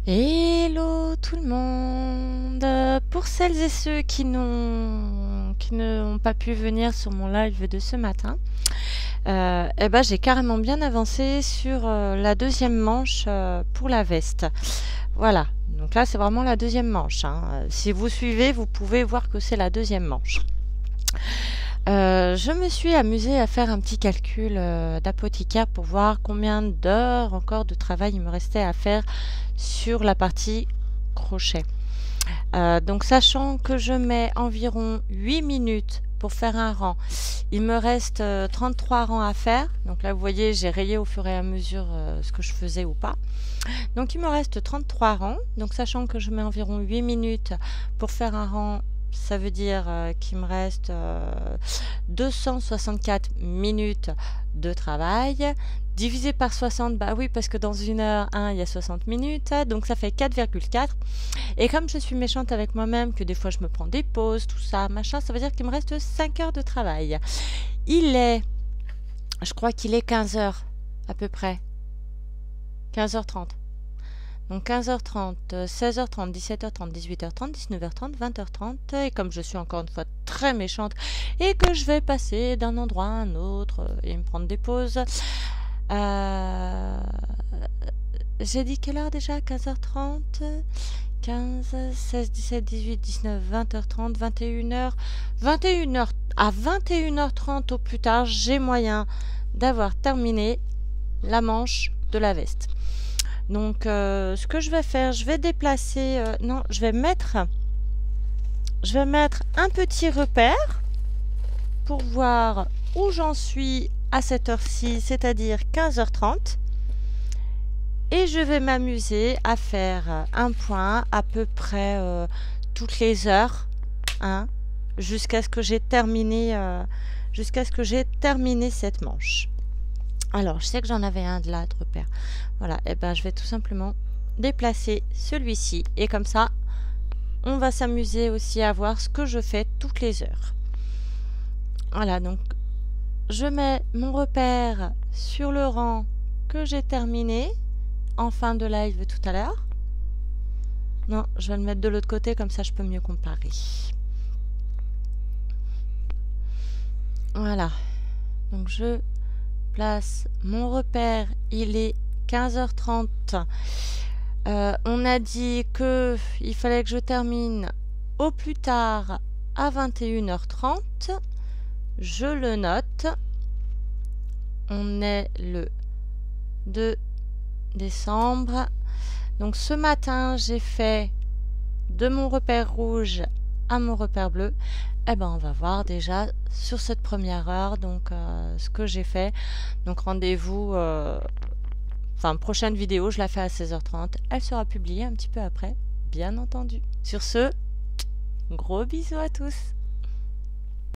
Hello tout le monde! Pour celles et ceux qui n'ont pas pu venir sur mon live de ce matin, eh ben, j'ai carrément bien avancé sur la deuxième manche pour la veste. Voilà, donc là c'est vraiment la deuxième manche, hein. Si vous suivez, vous pouvez voir que c'est la deuxième manche. Je me suis amusée à faire un petit calcul d'apothicaire pour voir combien d'heures encore de travail il me restait à faire sur la partie crochet. Donc sachant que je mets environ 8 minutes pour faire un rang, il me reste 33 rangs à faire. Donc là vous voyez j'ai rayé au fur et à mesure ce que je faisais ou pas. Donc il me reste 33 rangs. Donc sachant que je mets environ 8 minutes pour faire un rang, ça veut dire qu'il me reste 264 minutes de travail. Divisé par 60, bah oui, parce que dans une heure, il y a 60 minutes, donc ça fait 4,4. Et comme je suis méchante avec moi-même, que des fois je me prends des pauses, tout ça, machin, ça veut dire qu'il me reste 5 heures de travail. Je crois qu'il est 15 heures à peu près. 15h30. Donc 15h30, 16h30, 17h30, 18h30, 19h30, 20h30. Et comme je suis encore une fois très méchante et que je vais passer d'un endroit à un autre et me prendre des pauses, j'ai dit quelle heure déjà? 15h30, 15, 16, 17, 18, 19, 20h30, 21h. 21h, à 21h30 au plus tard, j'ai moyen d'avoir terminé la manche de la veste. Donc ce que je vais faire, je vais déplacer, non, je vais mettre un petit repère pour voir où j'en suis à cette heure-ci, c'est-à-dire 15h30. Et je vais m'amuser à faire un point à peu près toutes les heures, hein, jusqu'à ce que j'ai terminé, cette manche. Alors, je sais que j'en avais un de là de repère. Voilà, et ben je vais tout simplement déplacer celui-ci. Et comme ça, on va s'amuser aussi à voir ce que je fais toutes les heures. Voilà, donc je mets mon repère sur le rang que j'ai terminé en fin de live tout à l'heure. Non, je vais le mettre de l'autre côté, comme ça je peux mieux comparer. Voilà, donc je place mon repère, il est 15h30. On a dit qu'il fallait que je termine au plus tard à 21h30. Je le note. On est le 2 décembre. Donc ce matin, j'ai fait de mon repère rouge à mon repère bleu. Eh ben, on va voir déjà sur cette première heure donc ce que j'ai fait. Donc rendez-vous, prochaine vidéo, je la fais à 16h30. Elle sera publiée un petit peu après, bien entendu. Sur ce, gros bisous à tous.